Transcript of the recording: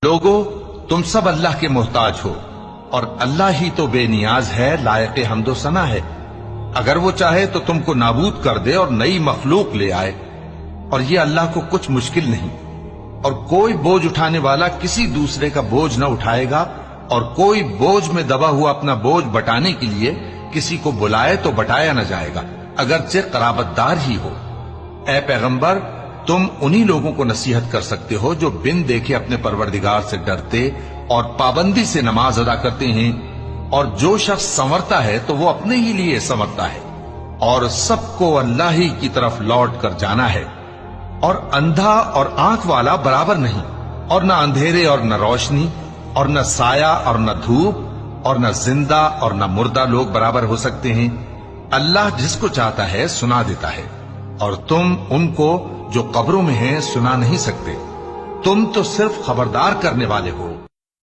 لوگو تم سب اللہ کے محتاج ہو اور اللہ ہی تو بے نیاز ہے، لائق حمد و ثنا ہے۔ اگر وہ چاہے تو تم کو نابود کر دے اور نئی مخلوق لے آئے، اور یہ اللہ کو کچھ مشکل نہیں۔ اور کوئی بوجھ اٹھانے والا کسی دوسرے کا بوجھ نہ اٹھائے گا، اور کوئی بوجھ میں دبا ہوا اپنا بوجھ بٹانے کے لیے کسی کو بلائے تو بٹایا نہ جائے گا، اگرچہ قرابت دار ہی ہو۔ اے پیغمبر، تم انہی لوگوں کو نصیحت کر سکتے ہو جو بن دیکھے اپنے پروردگار سے ڈرتے اور پابندی سے نماز ادا کرتے ہیں، اور جو شخص سنورتا ہے تو وہ اپنے ہی لیے سنورتا ہے، اور سب کو اللہ ہی کی طرف لوٹ کر جانا ہے۔ اور اندھا اور آنکھ والا برابر نہیں، اور نہ اندھیرے اور نہ روشنی، اور نہ سایہ اور نہ دھوپ، اور نہ زندہ اور نہ مردہ لوگ برابر ہو سکتے ہیں۔ اللہ جس کو چاہتا ہے سنا دیتا ہے، اور تم ان کو جو قبروں میں ہیں سنا نہیں سکتے، تم تو صرف خبردار کرنے والے ہو۔